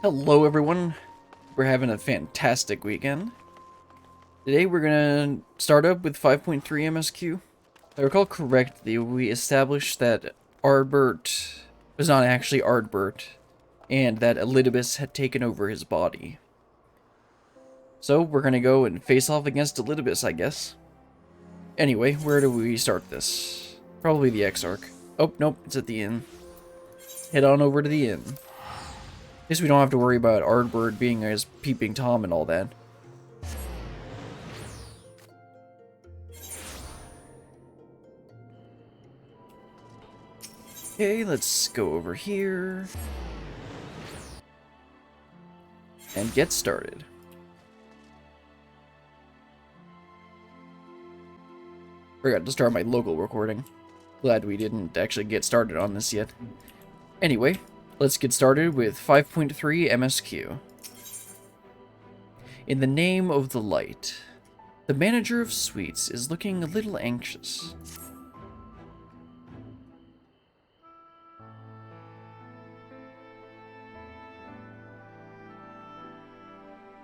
Hello everyone, we're having a fantastic weekend. Today we're gonna start up with 5.3 MSQ. If I recall correctly, we established that Ardbert was not actually Ardbert, and that Elidibus had taken over his body. So we're gonna go and face off against Elidibus, I guess. Anyway, where do we start this? Probably the Exarch. Oh, nope, it's at the inn. Head on over to the inn. At least we don't have to worry about Ardbert being as peeping Tom and all that. Okay, let's go over here. And get started. Forgot to start my local recording. Glad we didn't actually get started on this yet. Anyway, let's get started with 5.3 MSQ. In the name of the light, the manager of suites is looking a little anxious.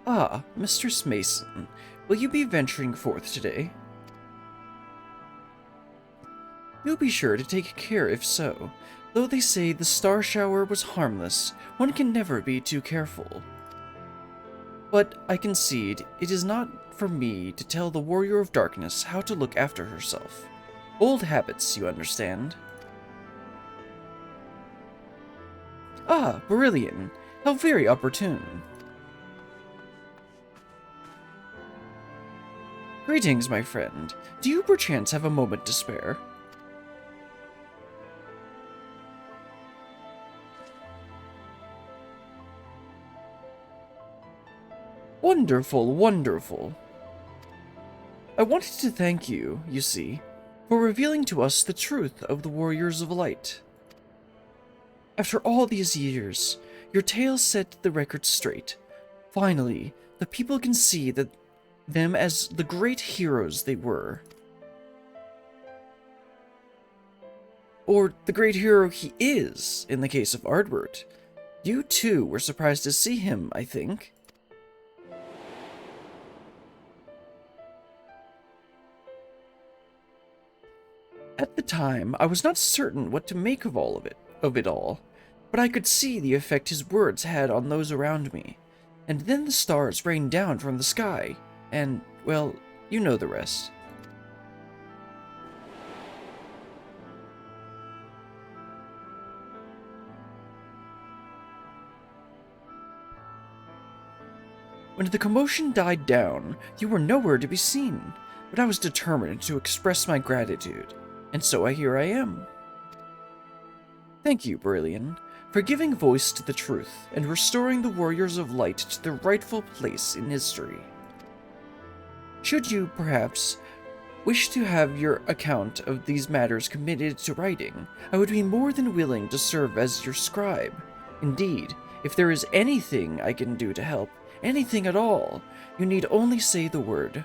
Ah, Mistress Mason, will you be venturing forth today? You'll be sure to take care if so. Though they say the star shower was harmless, one can never be too careful. But I concede it is not for me to tell the Warrior of Darkness how to look after herself. Old habits, you understand. Ah, Berillion, how very opportune. Greetings, my friend. Do you perchance have a moment to spare? Wonderful, wonderful. I wanted to thank you, you see, for revealing to us the truth of the Warriors of Light. After all these years, your tale set the record straight. Finally, the people can see them as the great heroes they were. Or the great hero he is, in the case of Ardbert. You too were surprised to see him, I think. At the time, I was not certain what to make of it all, but I could see the effect his words had on those around me. And then the stars rained down from the sky, and, well, you know the rest. When the commotion died down, you were nowhere to be seen, but I was determined to express my gratitude, and so here I am. Thank you, Berillion, for giving voice to the truth and restoring the Warriors of Light to their rightful place in history. Should you, perhaps, wish to have your account of these matters committed to writing, I would be more than willing to serve as your scribe. Indeed, if there is anything I can do to help, anything at all, you need only say the word.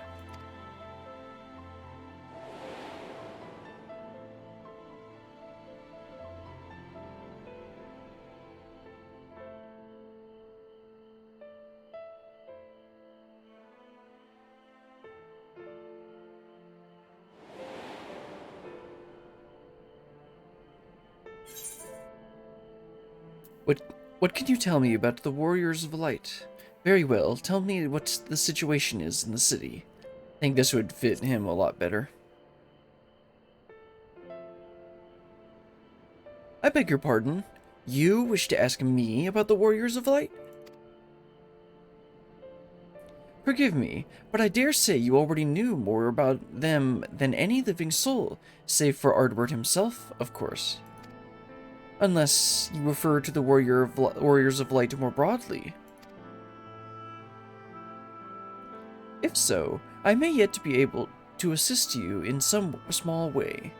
What can you tell me about the Warriors of Light? Very well, tell me what the situation is in the city. I think this would fit him a lot better. I beg your pardon. You wish to ask me about the Warriors of Light? Forgive me, but I dare say you already knew more about them than any living soul, save for Ardbert himself, of course. Unless you refer to the Warriors of Light more broadly. If so, I may yet be able to assist you in some small way.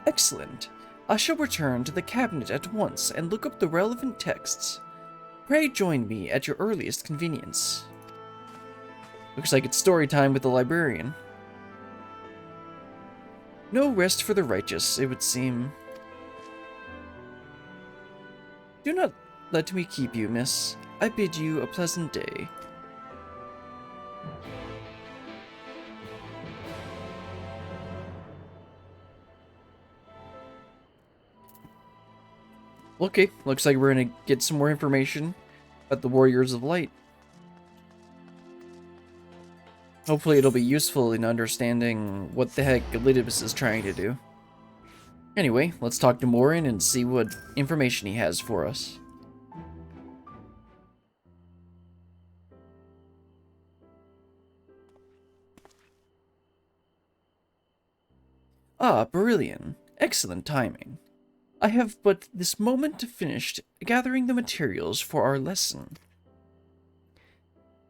Excellent. I shall return to the cabinet at once and look up the relevant texts. Pray join me at your earliest convenience. Looks like it's story time with the librarian. No rest for the righteous, it would seem. Do not let me keep you, miss. I bid you a pleasant day. Okay, looks like we're gonna get some more information about the Warriors of Light. Hopefully it'll be useful in understanding what the heck Elidibus is trying to do. Anyway, let's talk to Morin and see what information he has for us. Ah, Berillion. Excellent timing. I have but this moment finished gathering the materials for our lesson.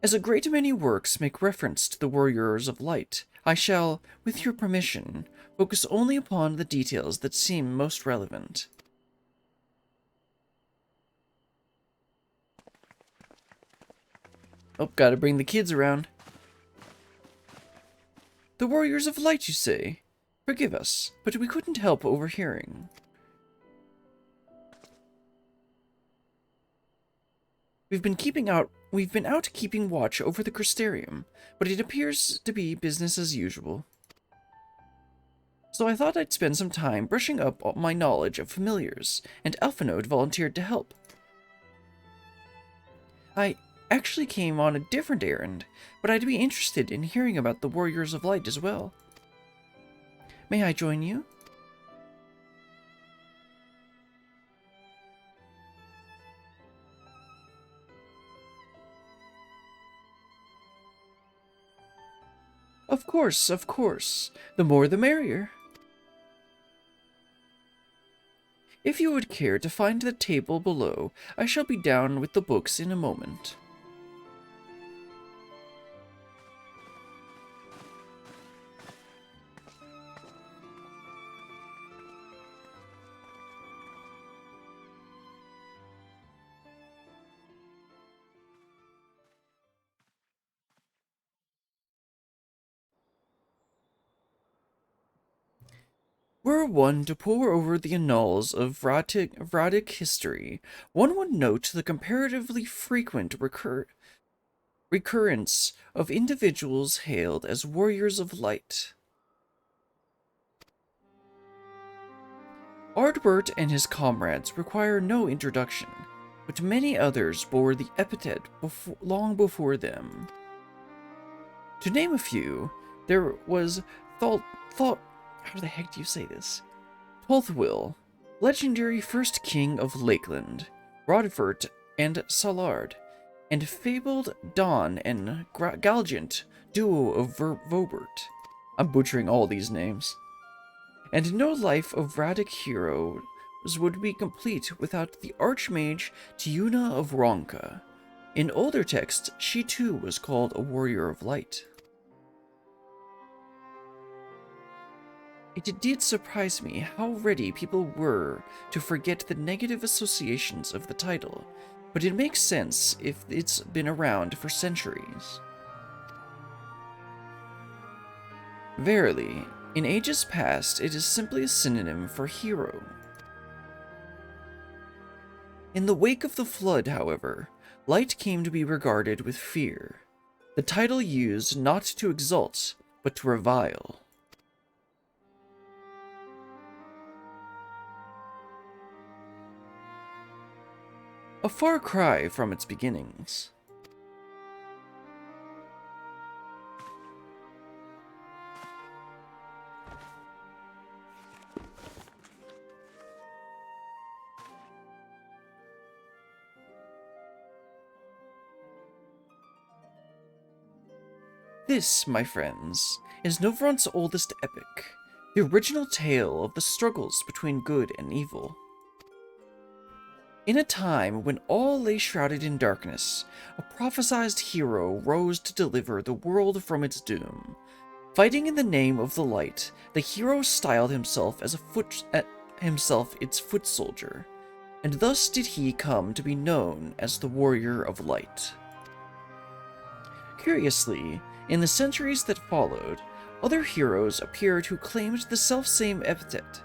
As a great many works make reference to the Warriors of Light, I shall, with your permission, focus only upon the details that seem most relevant. Oh, gotta bring the kids around. The Warriors of Light, you say? Forgive us, but we couldn't help overhearing. We've been out keeping watch over the Crystarium, but it appears to be business as usual. So I thought I'd spend some time brushing up my knowledge of familiars, and Alphanode volunteered to help. I actually came on a different errand, but I'd be interested in hearing about the Warriors of Light as well. May I join you? Of course, of course. The more the merrier. If you would care to find the table below, I shall be down with the books in a moment. Were one to pore over the annals of Vradic history, one would note the comparatively frequent recurrence of individuals hailed as Warriors of Light. Ardbert and his comrades require no introduction, but many others bore the epithet long before them. To name a few, there was how the heck do you say this? Tolthwill, legendary first king of Lakeland, Rodfert and Salard, and fabled Don and Galgant, duo of Vobert. I'm butchering all these names. And no life of Vradic heroes would be complete without the Archmage Tiuna of Ronka. In older texts, she too was called a Warrior of Light. It did surprise me how ready people were to forget the negative associations of the title, but it makes sense if it's been around for centuries. Verily, in ages past, it is simply a synonym for hero. In the wake of the flood, however, light came to be regarded with fear. The title used not to exalt, but to revile. A far cry from its beginnings. This, my friends, is Novron's oldest epic, the original tale of the struggles between good and evil. In a time when all lay shrouded in darkness, a prophesized hero rose to deliver the world from its doom. Fighting in the name of the light, the hero styled himself as its foot soldier, and thus did he come to be known as the Warrior of Light. Curiously, in the centuries that followed, other heroes appeared who claimed the selfsame epithet.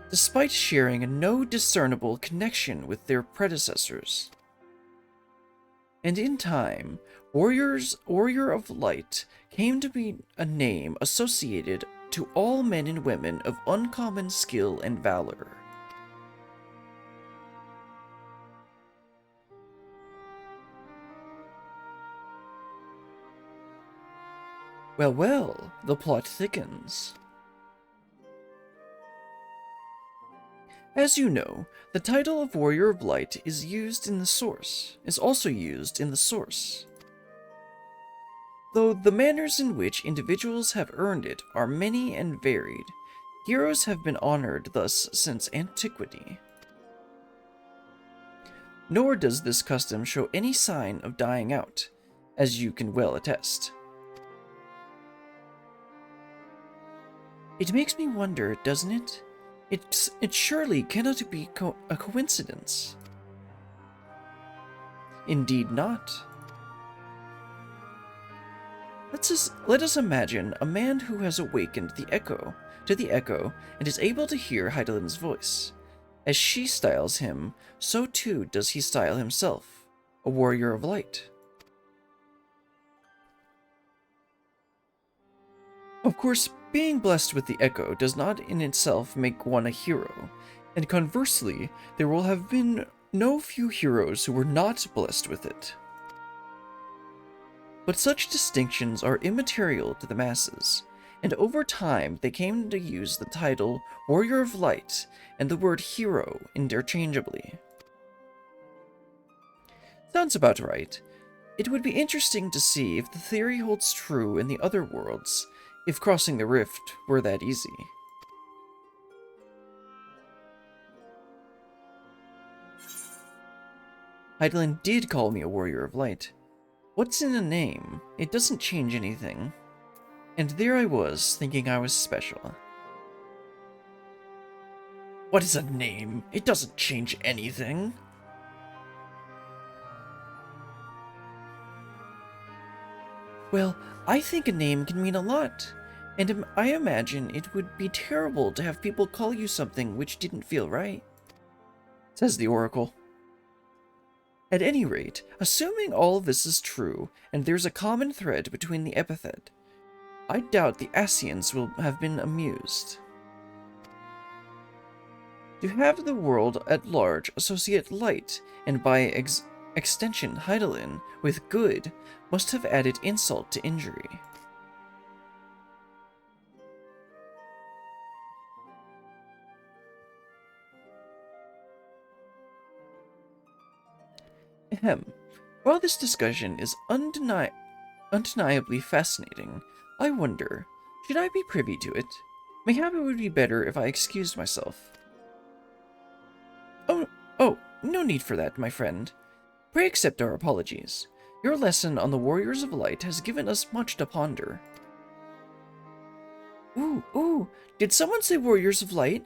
despite sharing no discernible connection with their predecessors. And in time, Warrior of Light came to be a name associated to all men and women of uncommon skill and valor. Well, well, the plot thickens. As you know, the title of Warrior of Light is also used in the source. Though the manners in which individuals have earned it are many and varied, heroes have been honored thus since antiquity. Nor does this custom show any sign of dying out, as you can well attest. It makes me wonder, doesn't it? It surely cannot be a coincidence. Indeed not. Let us imagine a man who has awakened to the echo and is able to hear Heidelin's voice. As she styles him, so too does he style himself, a warrior of light. Of course, being blessed with the echo does not in itself make one a hero, and conversely, there will have been no few heroes who were not blessed with it. But such distinctions are immaterial to the masses, and over time they came to use the title Warrior of Light and the word hero interchangeably. Sounds about right. It would be interesting to see if the theory holds true in the other worlds, if crossing the rift were that easy. Heidelin did call me a Warrior of Light. What's in a name? It doesn't change anything. And there I was, thinking I was special. What is a name? It doesn't change anything. Well, I think a name can mean a lot, and I imagine it would be terrible to have people call you something which didn't feel right, says the Oracle. At any rate, assuming all this is true, and there's a common thread between the epithet, I doubt the Asians will have been amused. To have the world at large associate light, and by extension Heidelin, with good, must have added insult to injury. Ahem. While this discussion is undeniably fascinating, I wonder, should I be privy to it? Mayhap it would be better if I excused myself. Oh, no need for that, my friend. Pray accept our apologies. Your lesson on the Warriors of Light has given us much to ponder. Ooh, did someone say Warriors of Light?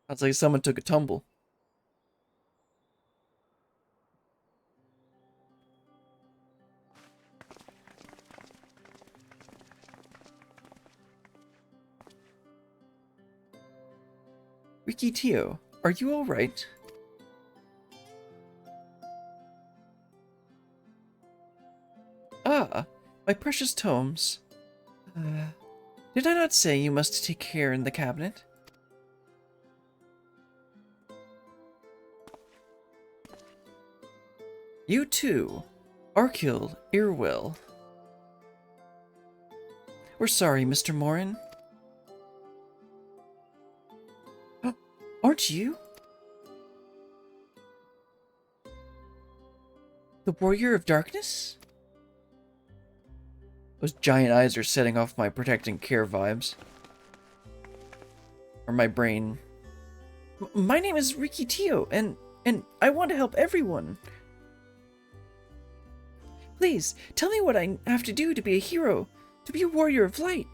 Sounds like someone took a tumble. Ricky Tio, are you alright? Ah, my precious tomes. Did I not say you must take care in the cabinet? You too, Arkil Irwell. We're sorry, Mr. Morin. Aren't you? The Warrior of Darkness? Those giant eyes are setting off my protecting care vibes. Or my brain. My name is Ricky Tio, and I want to help everyone. Please, tell me what I have to do to be a hero, to be a warrior of light.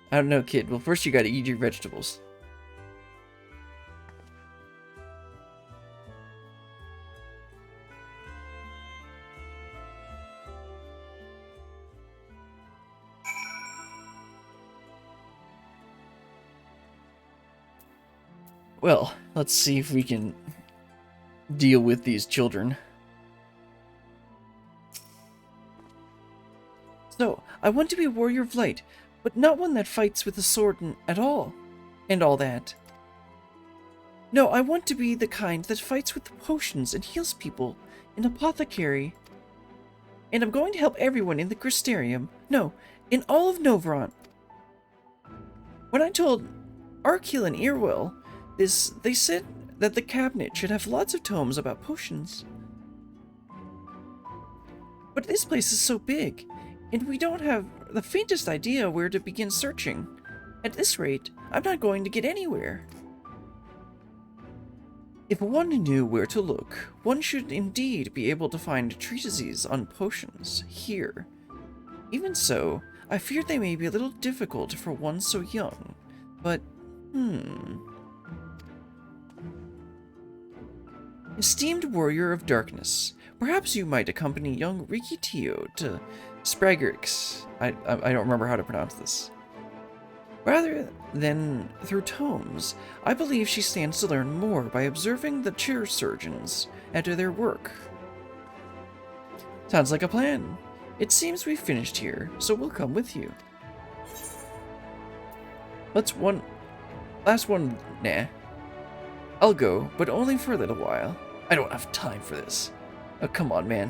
I don't know, kid. Well, first you gotta eat your vegetables. Well, let's see if we can deal with these children. So, I want to be a warrior of light, but not one that fights with a sword at all, and all that. No, I want to be the kind that fights with potions and heals people, an apothecary. And I'm going to help everyone in the Crystarium, no, in all of Noveron. When I told Arkil and Earwell this, they said that the cabinet should have lots of tomes about potions. But this place is so big, and we don't have the faintest idea where to begin searching. At this rate, I'm not going to get anywhere. If one knew where to look, one should indeed be able to find treatises on potions here. Even so, I fear they may be a little difficult for one so young, but, Esteemed warrior of darkness, perhaps you might accompany young Riki Tio to Spragrix. I don't remember how to pronounce this. Rather than through tomes, I believe she stands to learn more by observing the chair surgeons at their work. Sounds like a plan. It seems we've finished here, so we'll come with you. Last one, nah. I'll go, but only for a little while. I don't have time for this. Oh, come on, man.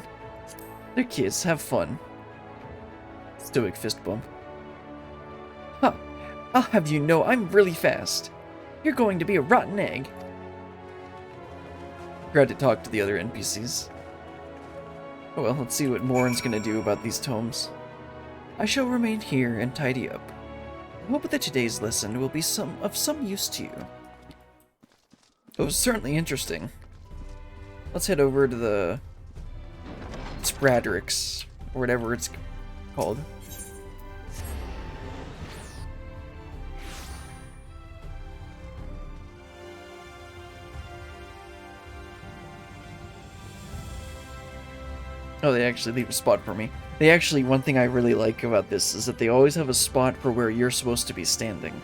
They're kids, have fun. Stoic fist bump. Huh. I'll have you know I'm really fast. You're going to be a rotten egg. Tried to talk to the other NPCs. Oh well, let's see what Morin's gonna do about these tomes. I shall remain here and tidy up. I hope that today's lesson will be of some use to you. It was certainly interesting. Let's head over to the Spragrix, or whatever it's called. Oh, they actually leave a spot for me. They actually, one thing I really like about this is that they always have a spot for where you're supposed to be standing.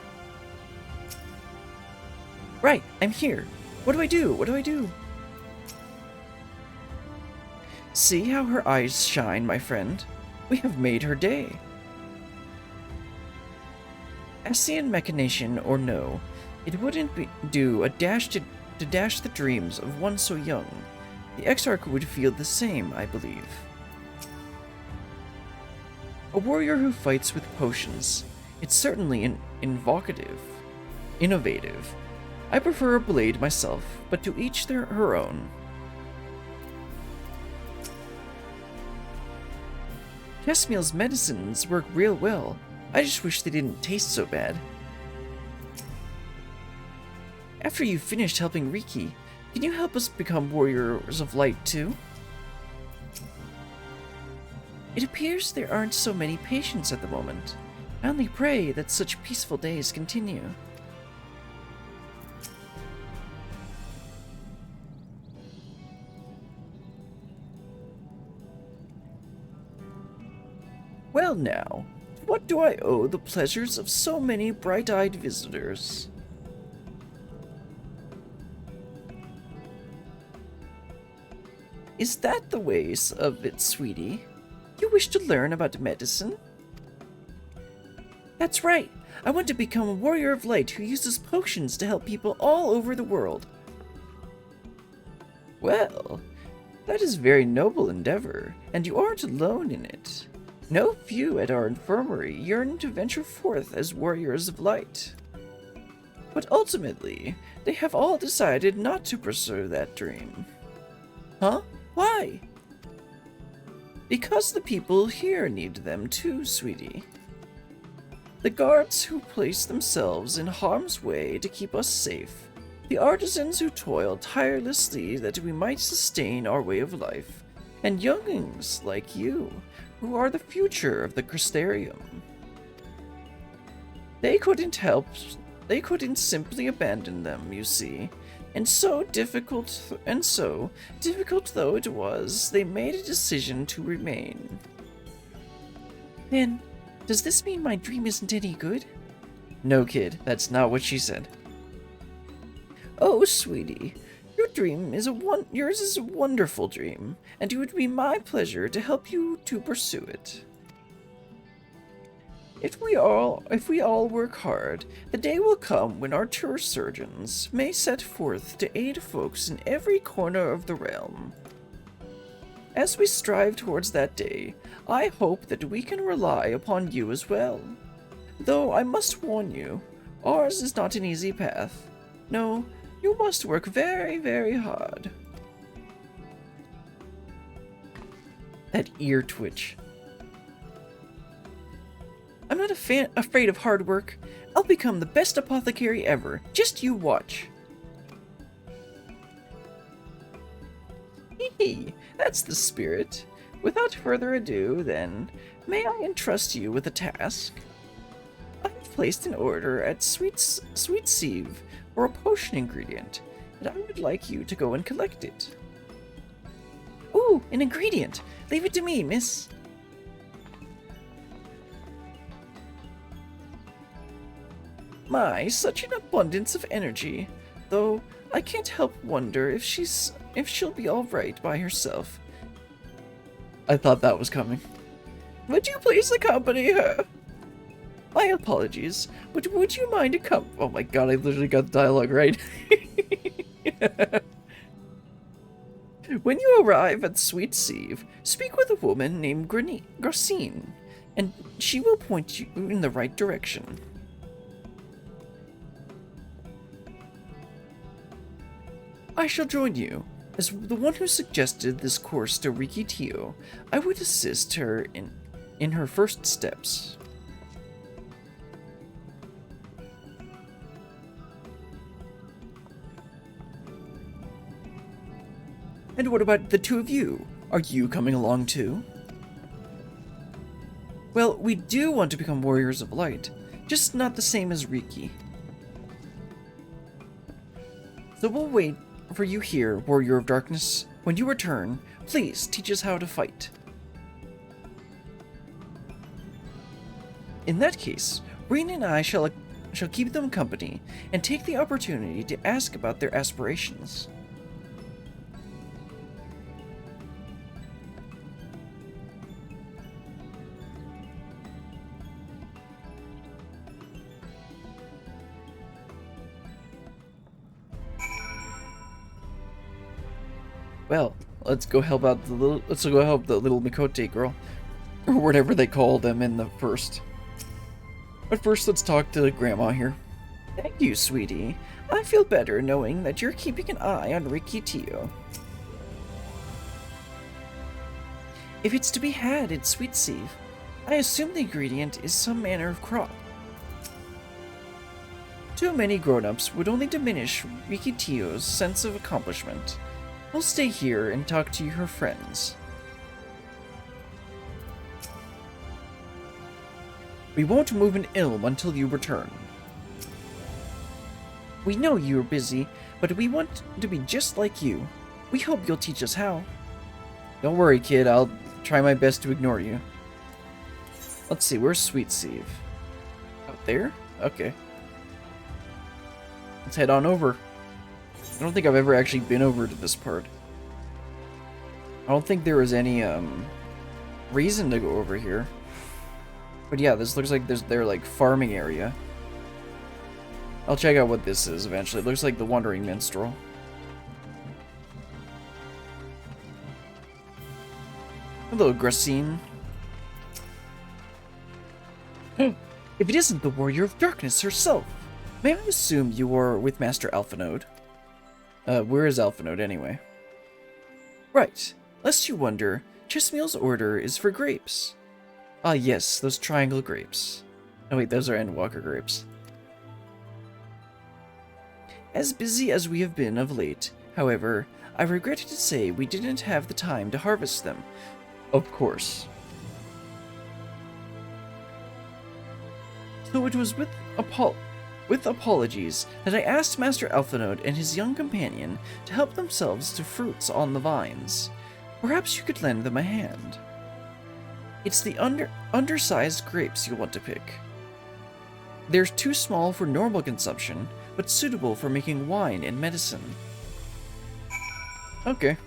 Right, I'm here. What do I do? What do I do? See how her eyes shine, my friend? We have made her day. Ascian machination or no, it wouldn't do a dash to dash the dreams of one so young. The Exarch would feel the same, I believe. A warrior who fights with potions. It's certainly innovative. I prefer a blade myself, but to each her own. Kesmiel's medicines work real well. I just wish they didn't taste so bad. After you've finished helping Riki, can you help us become warriors of light too? It appears there aren't so many patients at the moment. I only pray that such peaceful days continue. Well now, what do I owe the pleasures of so many bright-eyed visitors? Is that the ways of it, sweetie? You wish to learn about medicine? That's right. I want to become a warrior of light who uses potions to help people all over the world. Well, that is a very noble endeavor, and you aren't alone in it. No few at our infirmary yearn to venture forth as warriors of light. But ultimately, they have all decided not to pursue that dream. Huh? Why? Because the people here need them too, sweetie. The guards who place themselves in harm's way to keep us safe. The artisans who toil tirelessly that we might sustain our way of life. And younglings like you, who are the future of the Crystarium. They couldn't simply abandon them, you see. And so difficult though it was, they made a decision to remain. Then, does this mean my dream isn't any good? No, kid, that's not what she said. Oh, sweetie, yours is a wonderful dream, and it would be my pleasure to help you to pursue it. If we all work hard, the day will come when our tour surgeons may set forth to aid folks in every corner of the realm. As we strive towards that day, I hope that we can rely upon you as well. Though I must warn you, ours is not an easy path. No, you must work very, very hard. That ear twitch. I'm not afraid of hard work. I'll become the best apothecary ever. Just you watch. Hee, that's the spirit. Without further ado, then, may I entrust you with a task? I have placed an order at Sweet Sieve for a potion ingredient, and I would like you to go and collect it. Ooh, an ingredient! Leave it to me, miss. My, such an abundance of energy. Though I can't help wonder if she'll be all right by herself. I thought that was coming. Would you please accompany her? My apologies, but would you mind oh my god, I literally got the dialogue right. When you arrive at Sweet Sieve, speak with a woman named Gracine, and she will point you in the right direction. I shall join you. As the one who suggested this course to Riki Tio, I would assist her in her first steps. And what about the two of you? Are you coming along too? Well, we do want to become warriors of light, just not the same as Riki. So we'll wait for you here, warrior of darkness. When you return, please teach us how to fight. In that case, Reen and I shall keep them company and take the opportunity to ask about their aspirations. Well, let's go help out the little Mikote girl, or whatever they call them in the first. But first, let's talk to Grandma here. Thank you, sweetie. I feel better knowing that you're keeping an eye on Riki Tio. If it's to be had at Sweet Sieve, I assume the ingredient is some manner of crop. Too many grown-ups would only diminish Riki Tio's sense of accomplishment. We'll stay here and talk to her friends. We won't move an ilm until you return. We know you're busy, but we want to be just like you. We hope you'll teach us how. Don't worry, kid. I'll try my best to ignore you. Let's see, where's Sweet Sieve? Out there? Okay. Let's head on over. I don't think I've ever actually been over to this part. I don't think there was any reason to go over here. But yeah, this looks like their like farming area. I'll check out what this is eventually. It looks like the Wandering Minstrel. Hello, Gracine. If it isn't the Warrior of Darkness herself, may I assume you are with Master Alphanode? Where is Alphanode anyway? Right. Lest you wonder, Chismeal's order is for grapes. Ah yes, those triangle grapes. Oh wait, those are Endwalker grapes. As busy as we have been of late, however, I regret to say we didn't have the time to harvest them. Of course. So it was with apologies that I asked Master Alphanode and his young companion to help themselves to fruits on the vines. Perhaps you could lend them a hand. It's the undersized grapes you'll want to pick. They're too small for normal consumption, but suitable for making wine and medicine. Okay.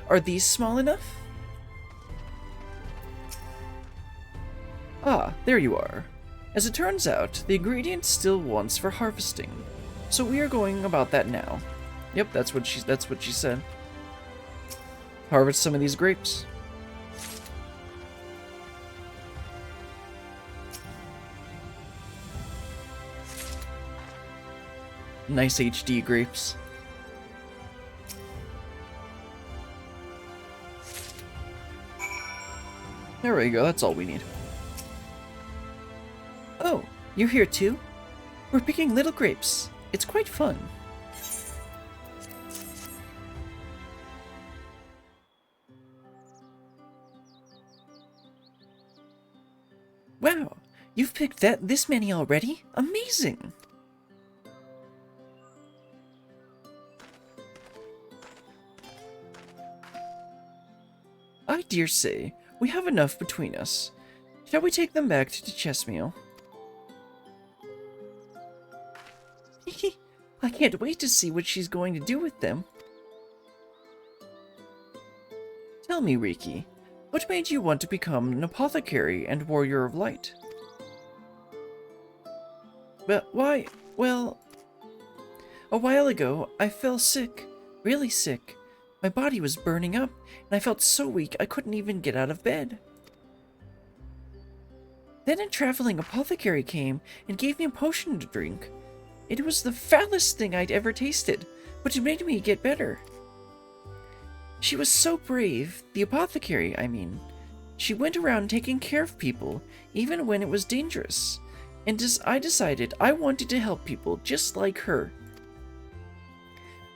Are these small enough? Ah, there you are. As it turns out, the ingredient still wants for harvesting, so we are going about that now. Yep, that's what she said. Harvest some of these grapes. Nice HD grapes. There we go, that's all we need. Oh, you're here too? We're picking little grapes. It's quite fun. Wow, you've picked this many already? Amazing! I dare say, we have enough between us. Shall we take them back to the chess meal? I can't wait to see what she's going to do with them. Tell me, Riki, what made you want to become an apothecary and warrior of light? But why, well, a while ago I fell sick, really sick. My body was burning up, and I felt so weak I couldn't even get out of bed. Then a traveling apothecary came and gave me a potion to drink. It was the foulest thing I'd ever tasted, but it made me get better. She was so brave, the apothecary, I mean. She went around taking care of people, even when it was dangerous. And I decided I wanted to help people just like her.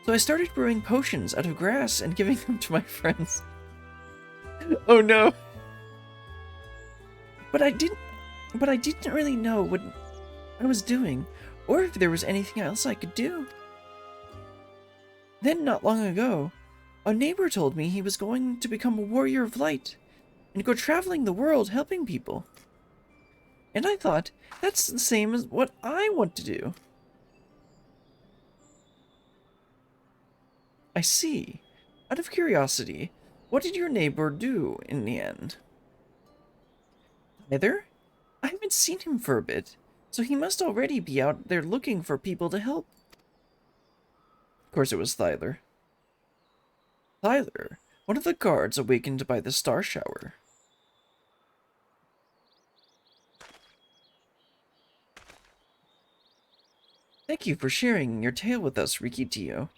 So I started brewing potions out of grass and giving them to my friends. Oh no! But I didn't really know what I was doing, or if there was anything else I could do. Then, not long ago, a neighbor told me he was going to become a warrior of light and go traveling the world helping people. And I thought, that's the same as what I want to do. I see. Out of curiosity, what did your neighbor do in the end? Either? I haven't seen him for a bit, so he must already be out there looking for people to help. Of course it was Thyler. Thyler, one of the guards awakened by the star shower. Thank you for sharing your tale with us, Rikitio.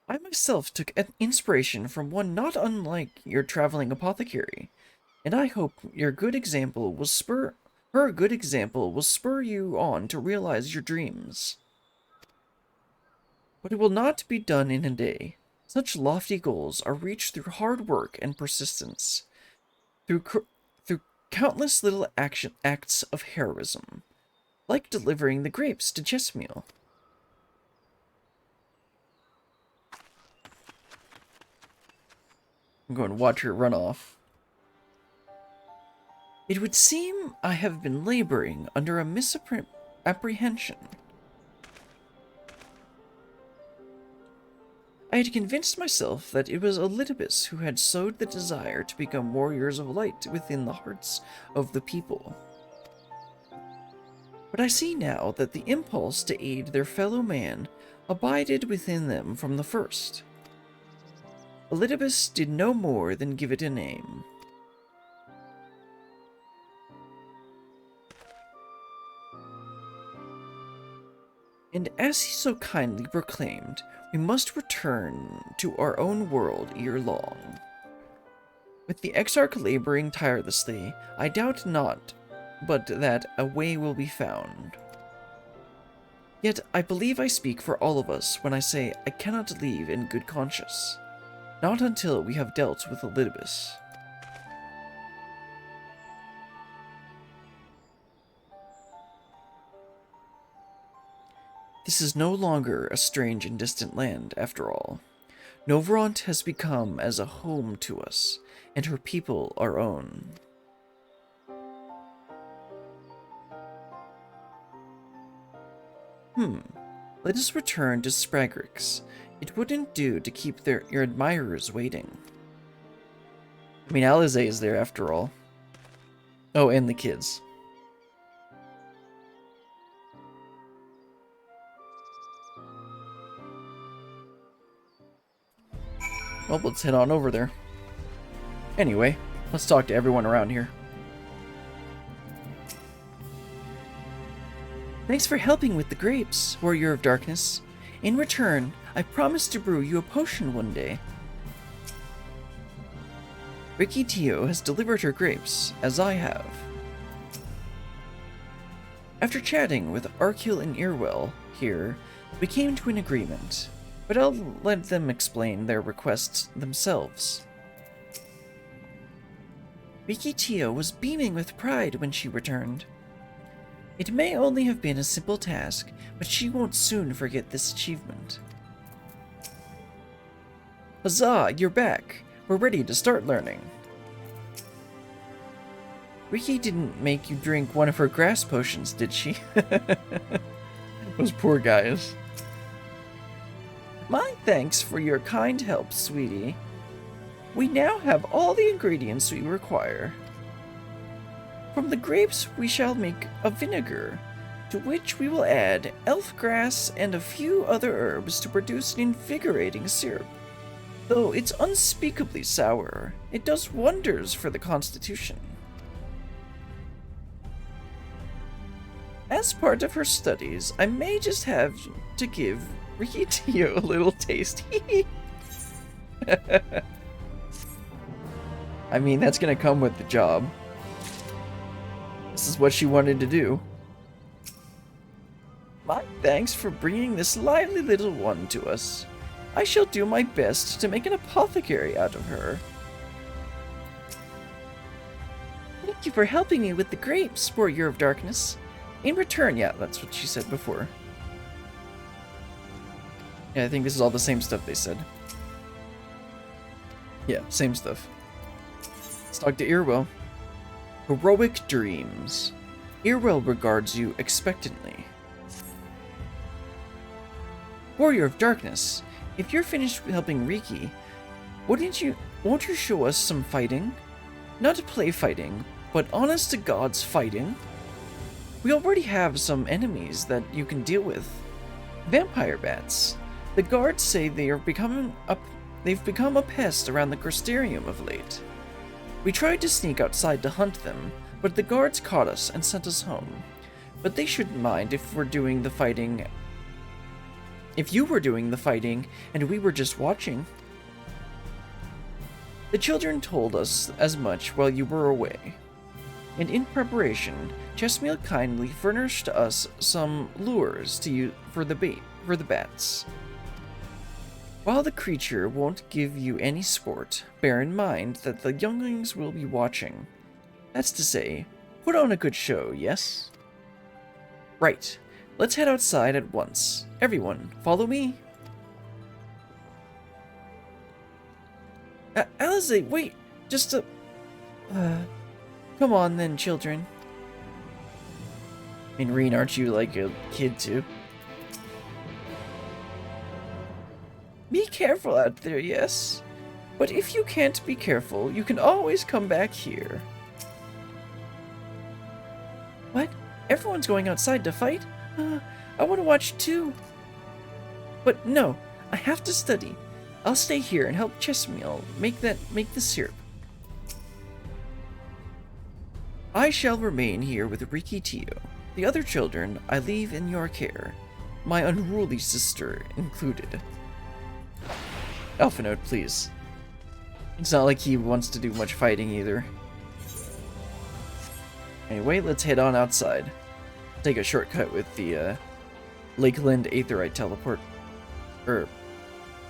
I myself took inspiration from one not unlike your traveling apothecary, and I hope your good example will spur you on to realize your dreams. But it will not be done in a day. Such lofty goals are reached through hard work and persistence, through countless little acts of heroism, like delivering the grapes to Chessmeal. I'm going to watch her run off. It would seem I have been laboring under a misapprehension. I had convinced myself that it was Elidibus who had sowed the desire to become warriors of light within the hearts of the people. But I see now that the impulse to aid their fellow man abided within them from the first. Elidibus did no more than give it a name. And as he so kindly proclaimed, we must return to our own world ere long. With the Exarch laboring tirelessly, I doubt not but that a way will be found. Yet I believe I speak for all of us when I say I cannot leave in good conscience. Not until we have dealt with Elidibus. This is no longer a strange and distant land, after all. Novront has become as a home to us, and her people our own. Let us return to Spragrix. It wouldn't do to keep your admirers waiting. I mean, Alize is there after all. Oh, and the kids. Well, let's head on over there. Anyway, let's talk to everyone around here. Thanks for helping with the grapes, Warrior of Darkness. In return, I promise to brew you a potion one day. Ricky Tio has delivered her grapes, as I have. After chatting with Arkil and Earwell here, we came to an agreement, but I'll let them explain their requests themselves. Ricky Tio was beaming with pride when she returned. It may only have been a simple task, but she won't soon forget this achievement. Huzzah, you're back! We're ready to start learning. Ricky didn't make you drink one of her grass potions, did she? Those poor guys. My thanks for your kind help, sweetie. We now have all the ingredients we require. From the grapes we shall make a vinegar, to which we will add elf grass and a few other herbs to produce an invigorating syrup. Though it's unspeakably sour, it does wonders for the constitution. As part of her studies, I may just have to give Ricky Tio a little taste. I mean, that's gonna come with the job. This is what she wanted to do. My thanks for bringing this lively little one to us. I shall do my best to make an apothecary out of her. Thank you for helping me with the grapes, Warrior of Darkness. In return, yeah, that's what she said before. Yeah, I think this is all the same stuff they said. Yeah, same stuff. Let's talk to Earwell. Heroic dreams. Earwell regards you expectantly. Warrior of Darkness, if you're finished helping Riki, won't you show us some fighting? Not play fighting, but honest to God's fighting. We already have some enemies that you can deal with. Vampire bats. The guards say they've become a pest around the Crystarium of late. We tried to sneak outside to hunt them, but the guards caught us and sent us home. But they shouldn't mind if we're doing the fighting. If you were doing the fighting and we were just watching. The children told us as much while you were away. And in preparation, Chessmeal kindly furnished us some lures to use for the bats. While the creature won't give you any sport, bear in mind that the younglings will be watching. That's to say, put on a good show, yes? Right, let's head outside at once. Everyone, follow me. Alize, wait, just a... come on then, children. I mean, Reen, aren't you like a kid too? Be careful out there, yes? But if you can't be careful, you can always come back here. What? Everyone's going outside to fight? I want to watch too. But no, I have to study. I'll stay here and help Chessmeal make the syrup. I shall remain here with Riki Tio. The other children I leave in your care, my unruly sister included. Alphinote, please. It's not like he wants to do much fighting either. Anyway, let's head on outside. Take a shortcut with the Lakeland Aetheryte teleport. Or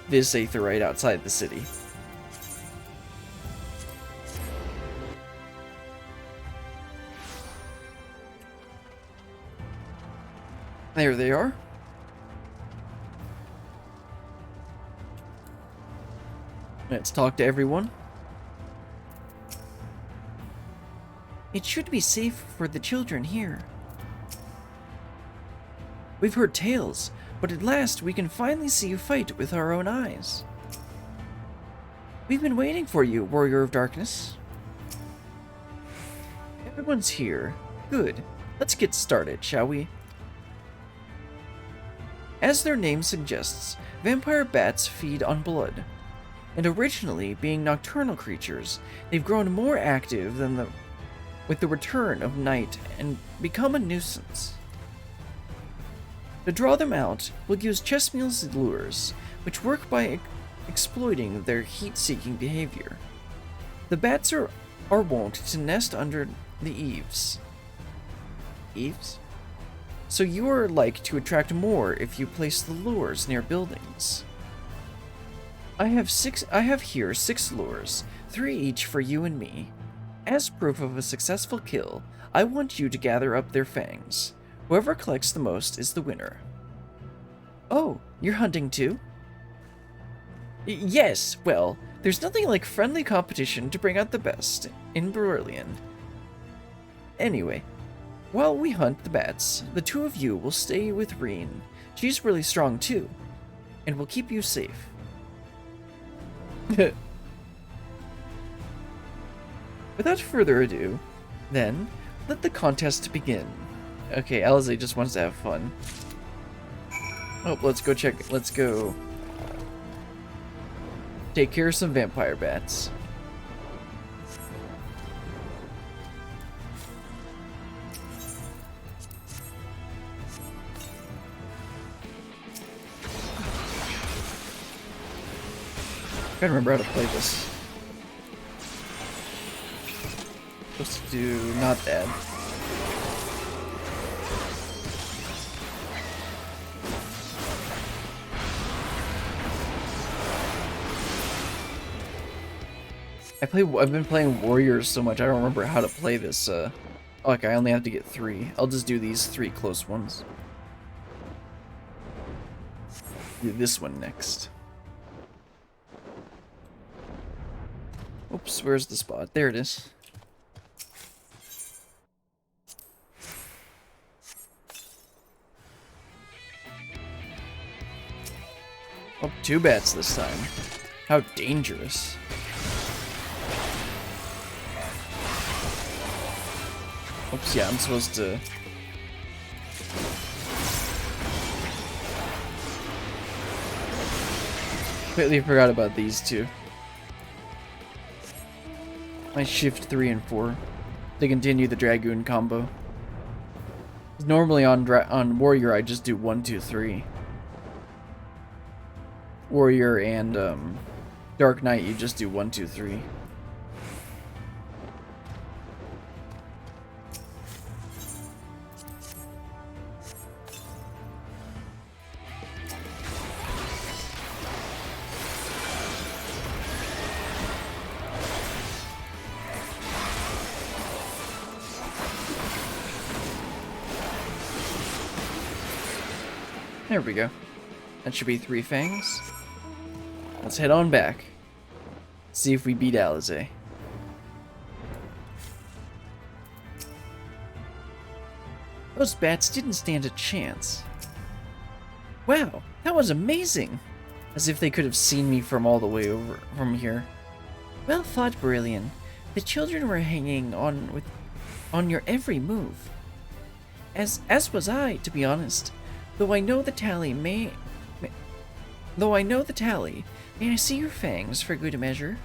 this Aetheryte outside the city. There they are. Let's talk to everyone. It should be safe for the children here. We've heard tales, but at last we can finally see you fight with our own eyes. We've been waiting for you, Warrior of Darkness. Everyone's here. Good. Let's get started, shall we? As their name suggests, vampire bats feed on blood. And originally, being nocturnal creatures, they've grown more active with the return of night and become a nuisance. To draw them out, we'll use Chessmeal's lures, which work by exploiting their heat-seeking behavior. The bats are wont to nest under the eaves. Eaves? So you are like to attract more if you place the lures near buildings. I have here 6 lures, 3 each for you and me. As proof of a successful kill, I want you to gather up their fangs. Whoever collects the most is the winner. Oh, you're hunting too? Yes, well, there's nothing like friendly competition to bring out the best in Brillian. Anyway, while we hunt the bats, the 2 of you will stay with Reen. She's really strong too, and will keep you safe. Without further ado, then, let the contest begin. Okay, Alize just wants to have fun. Oh, let's go take care of some vampire bats. I can't remember how to play this. Supposed to do not that. I've been playing Warriors so much I don't remember how to play this. Okay, I only have to get 3. I'll just do these 3 close ones. Do this one next. Oops, where's the spot? There it is. Oh, 2 bats this time. How dangerous. Oops, yeah, I'm supposed to... Completely forgot about these 2. I shift 3 and 4 to continue the Dragoon combo. Normally on Warrior I just do 1, 2, 3. Warrior and Dark Knight you just do 1, 2, 3. There we go. That should be 3 fangs. Let's head on back. See if we beat Alize. Those bats didn't stand a chance. Wow, that was amazing! As if they could have seen me from all the way over from here. Well fought, Brillian. The children were hanging on your every move. As was I, to be honest. Though I know the tally, may I see your fangs for good measure?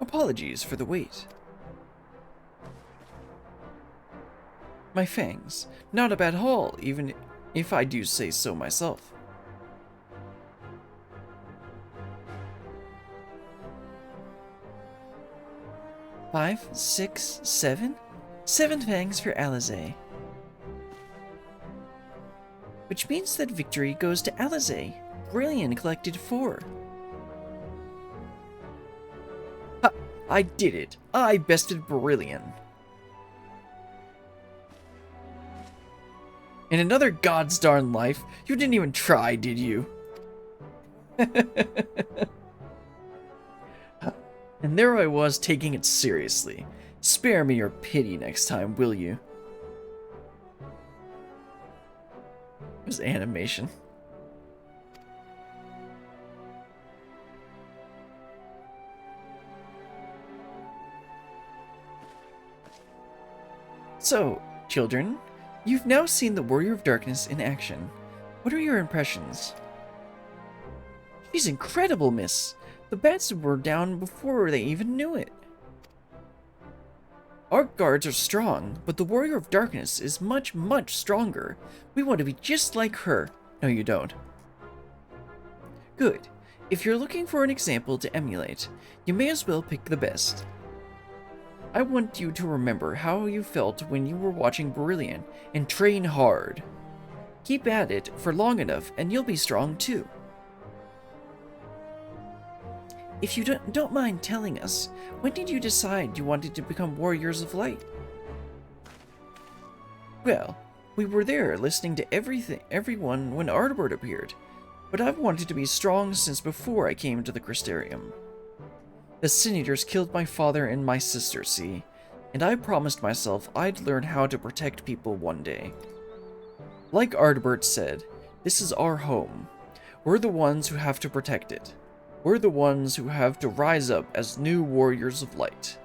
Apologies for the wait. My fangs, not a bad haul, even if I do say so myself. Five, 6, 7? 7 fangs for Alize. Which means that victory goes to Alize. Brilliant collected 4. Ha! I did it! I bested Brilliant. In another god's darn life, you didn't even try, did you? And there I was, taking it seriously. Spare me your pity next time, will you? It was animation. So, children, you've now seen the Warrior of Darkness in action. What are your impressions? She's incredible, miss. The bats were down before they even knew it. Our guards are strong, but the Warrior of Darkness is much, much stronger. We want to be just like her. No, you don't. Good. If you're looking for an example to emulate, you may as well pick the best. I want you to remember how you felt when you were watching Brilliant and train hard. Keep at it for long enough and you'll be strong too. If you don't mind telling us, when did you decide you wanted to become Warriors of Light? Well, we were there listening to everyone when Ardbert appeared, but I've wanted to be strong since before I came to the Crystarium. The Sin Eaters killed my father and my sister, see? And I promised myself I'd learn how to protect people one day. Like Ardbert said, this is our home. We're the ones who have to protect it. We're the ones who have to rise up as new Warriors of Light.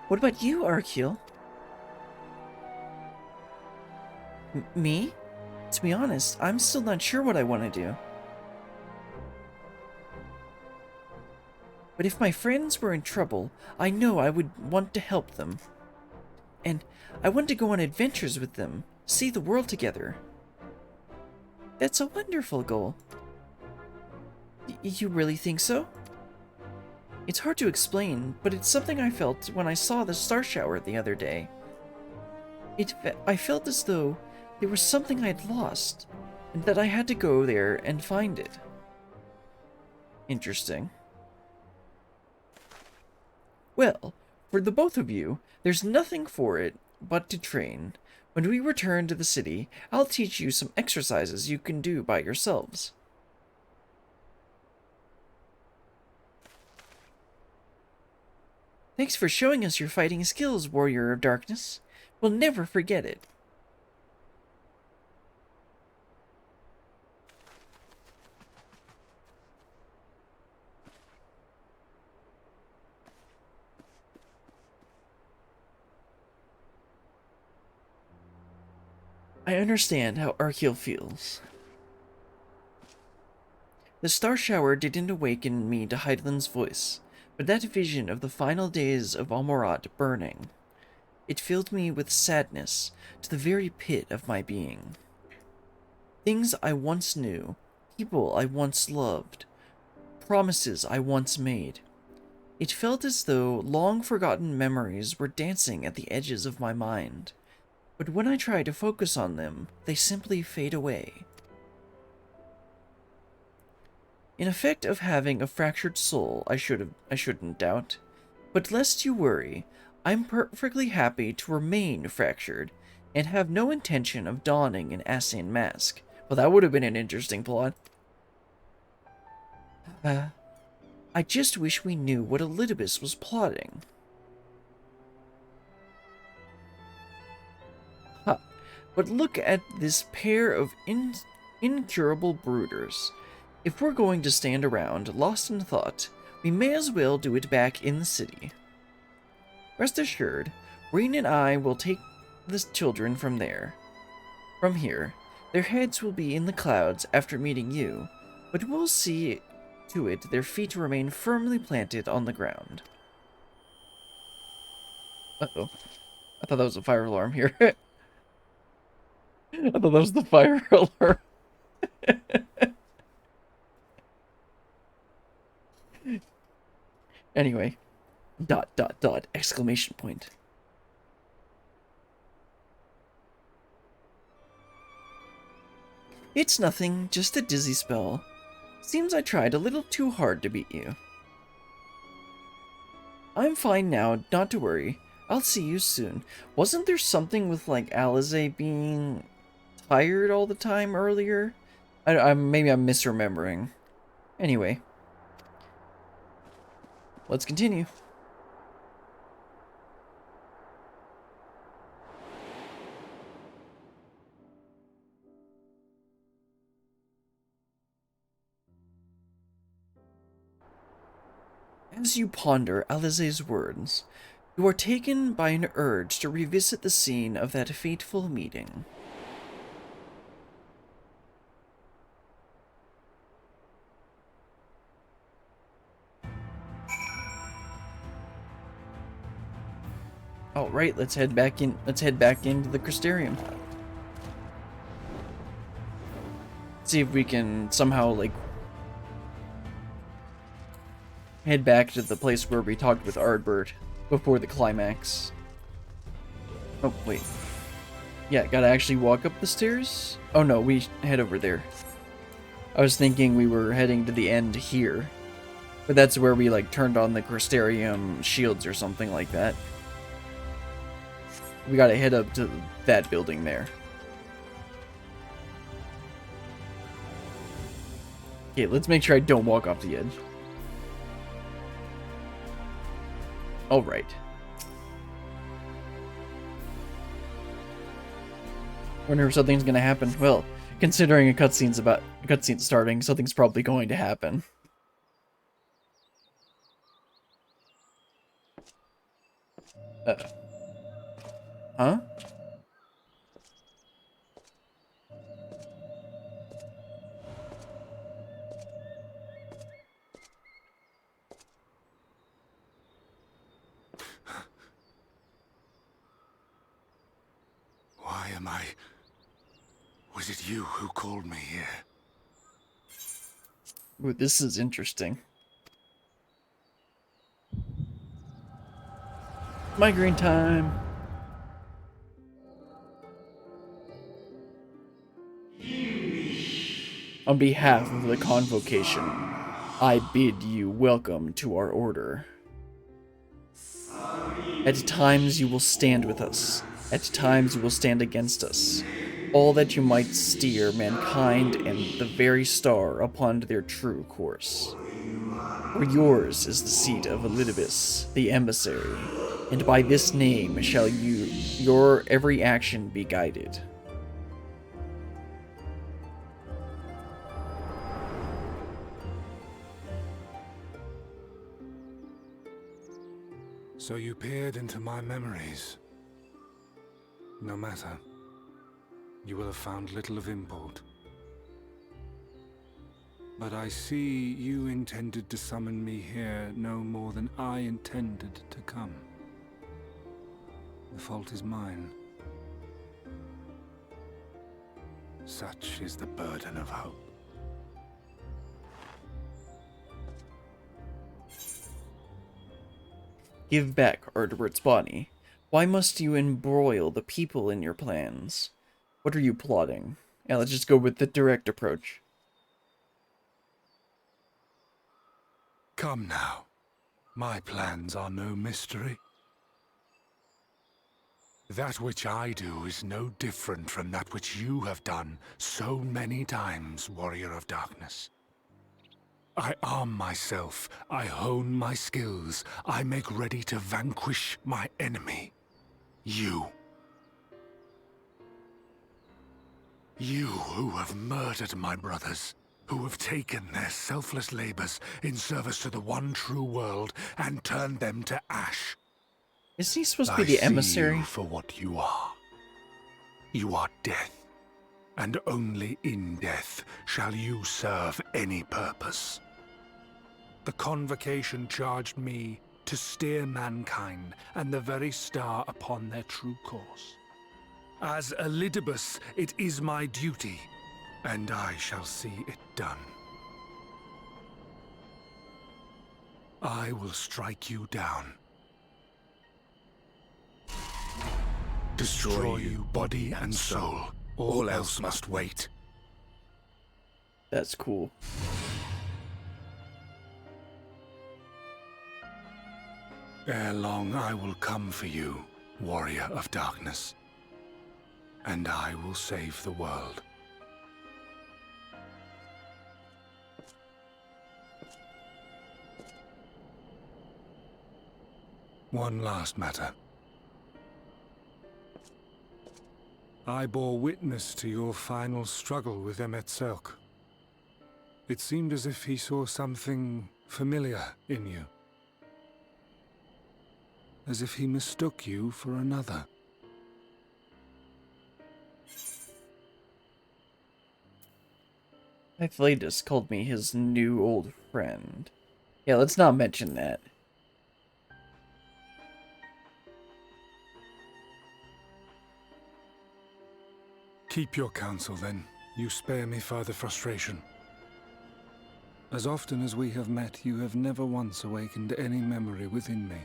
What about you, Arkiel? Me? To be honest, I'm still not sure what I want to do. But if my friends were in trouble, I know I would want to help them. And I want to go on adventures with them, see the world together. That's a wonderful goal. You really think so? It's hard to explain, but it's something I felt when I saw the star shower the other day. I felt as though there was something I'd lost, and that I had to go there and find it. Interesting. Well, for the both of you, there's nothing for it but to train. When we return to the city, I'll teach you some exercises you can do by yourselves. Thanks for showing us your fighting skills, Warrior of Darkness. We'll never forget it. I understand how Arkiel feels. The star shower didn't awaken me to Hydaelyn's voice, but that vision of the final days of Almorat burning. It filled me with sadness to the very pit of my being. Things I once knew, people I once loved, promises I once made. It felt as though long-forgotten memories were dancing at the edges of my mind. But when I try to focus on them, they simply fade away. An effect of having a fractured soul, I shouldn't doubt. But lest you worry, I'm perfectly happy to remain fractured, and have no intention of donning an Ascian mask. Well, that would have been an interesting plot. I just wish we knew what Elidibus was plotting. But look at this pair of incurable brooders. If we're going to stand around, lost in thought, we may as well do it back in the city. Rest assured, Rain and I will take the children from here. Their heads will be in the clouds after meeting you, but we'll see to it their feet remain firmly planted on the ground. Uh-oh. I thought that was a fire alarm here. I thought that was the fire alarm. Anyway. ... exclamation point. It's nothing, just a dizzy spell. Seems I tried a little too hard to beat you. I'm fine now, not to worry. I'll see you soon. Wasn't there something with, like, Alize being tired all the time earlier? Maybe I'm misremembering. Anyway, let's continue. As you ponder Alize's words, you are taken by an urge to revisit the scene of that fateful meeting. All right, let's head back in. Let's head back into the Crystarium. See if we can somehow like head back to the place where we talked with Ardbert before the climax. Oh, wait. Yeah, gotta actually walk up the stairs? Oh no, we head over there. I was thinking we were heading to the end here. But that's where we, like, turned on the Crystarium shields or something like that. We gotta head up to that building there. Okay, let's make sure I don't walk off the edge. Alright. Wonder if something's gonna happen. Well, considering a cutscene starting, something's probably going to happen. Huh? Why am I... Was it you who called me here? Ooh, this is interesting. Migraine time. On behalf of the Convocation, I bid you welcome to our order. At times you will stand with us. At times you will stand against us. All that you might steer mankind and the very star upon their true course. For yours is the seat of Elidibus, the emissary, and by this name shall your every action be guided. So you peered into my memories. No matter. You will have found little of import. But I see you intended to summon me here no more than I intended to come. The fault is mine. Such is the burden of hope. Give back Ardbert's body. Why must you embroil the people in your plans? What are you plotting? Yeah, let's just go with the direct approach. Come now. My plans are no mystery. That which I do is no different from that which you have done so many times, Warrior of Darkness. I arm myself, I hone my skills, I make ready to vanquish my enemy. You. You who have murdered my brothers, who have taken their selfless labors in service to the one true world and turned them to ash. Is he supposed to be the emissary? I see you for what you are. You are death, and only in death shall you serve any purpose. The Convocation charged me to steer mankind and the very star upon their true course. As Elidibus, it is my duty, and I shall see it done. I will strike you down. Destroy you body and soul. All else must wait. That's cool. Ere long I will come for you, Warrior of Darkness. And I will save the world. One last matter. I bore witness to your final struggle with MSQ. It seemed as if he saw something familiar in you. As if he mistook you for another. Elidibus called me his new old friend. Yeah, let's not mention that. Keep your counsel, then. You spare me further frustration. As often as we have met, you have never once awakened any memory within me.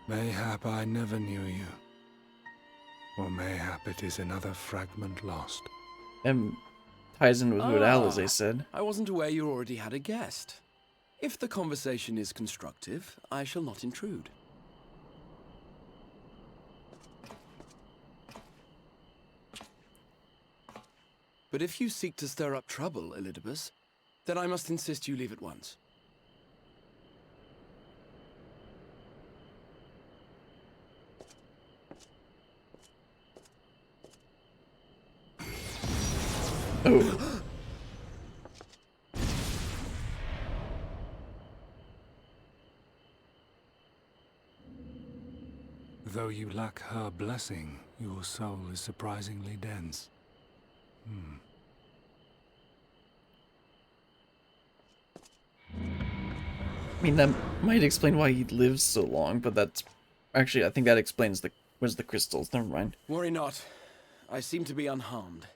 Mayhap I never knew you. Or mayhap it is another fragment lost. Ties in with what Alize said. I wasn't aware you already had a guest. If the conversation is constructive, I shall not intrude. But if you seek to stir up trouble, Elidibus, then I must insist you leave at once. Oh. Though you lack her blessing, your soul is surprisingly dense. I mean, that might explain why he lives so long, but that's... Actually, I think that explains the crystals. Never mind. Worry not. I seem to be unharmed.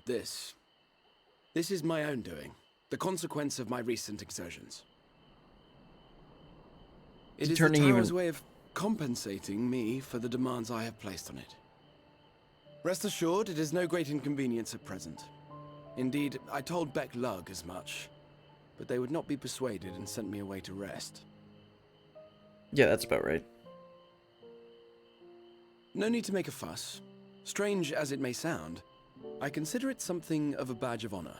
This is my own doing. The consequence of my recent exertions. It is the tower's way of compensating me for the demands I have placed on it. Rest assured, it is no great inconvenience at present. Indeed, I told Beck Lug as much, but they would not be persuaded and sent me away to rest. Yeah, that's about right. No need to make a fuss. Strange as it may sound, I consider it something of a badge of honor.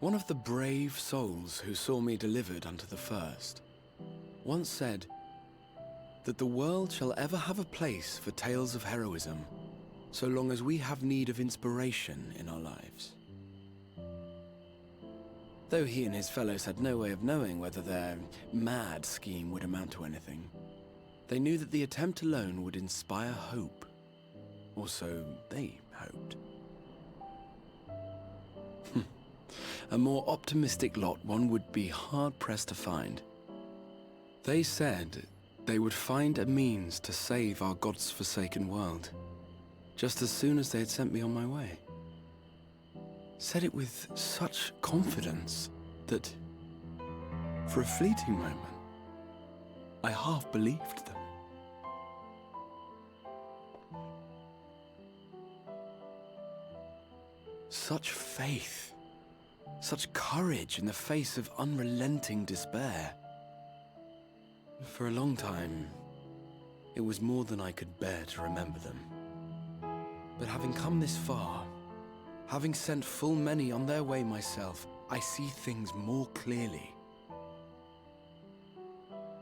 One of the brave souls who saw me delivered unto the first once said that the world shall ever have a place for tales of heroism so long as we have need of inspiration in our lives. Though he and his fellows had no way of knowing whether their mad scheme would amount to anything, they knew that the attempt alone would inspire hope. Or so they hoped. A more optimistic lot one would be hard-pressed to find. They said they would find a means to save our God's forsaken world, just as soon as they had sent me on my way. Said it with such confidence that, for a fleeting moment, I half believed them. Such faith, such courage in the face of unrelenting despair. For a long time, it was more than I could bear to remember them. But having come this far, having sent full many on their way myself, I see things more clearly.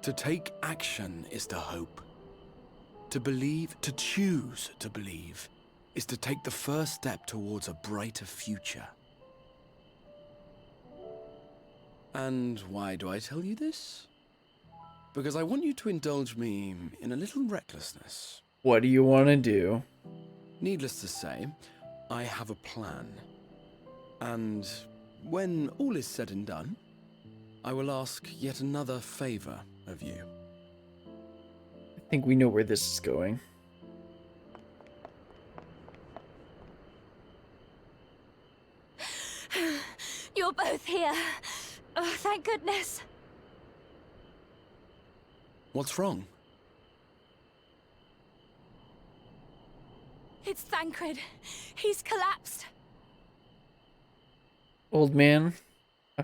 To take action is to hope. To believe, to choose to believe, is to take the first step towards a brighter future. And why do I tell you this? Because I want you to indulge me in a little recklessness. What do you want to do? Needless to say, I have a plan. And when all is said and done, I will ask yet another favor of you. I think we know where this is going. You're both here. Oh, thank goodness. What's wrong? It's Thancred. He's collapsed. Old man.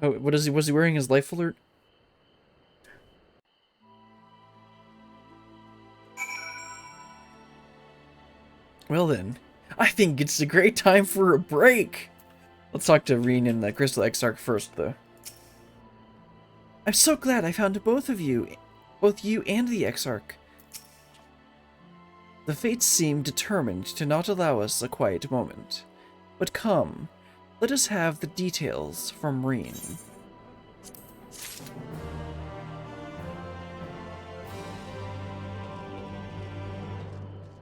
Oh, what is he? Was he wearing his life alert? Well then, I think it's a great time for a break. Let's talk to Reen and the Crystal Exarch first, though. I'm so glad I found both you and the Exarch. The fates seem determined to not allow us a quiet moment. But come, let us have the details from Reen.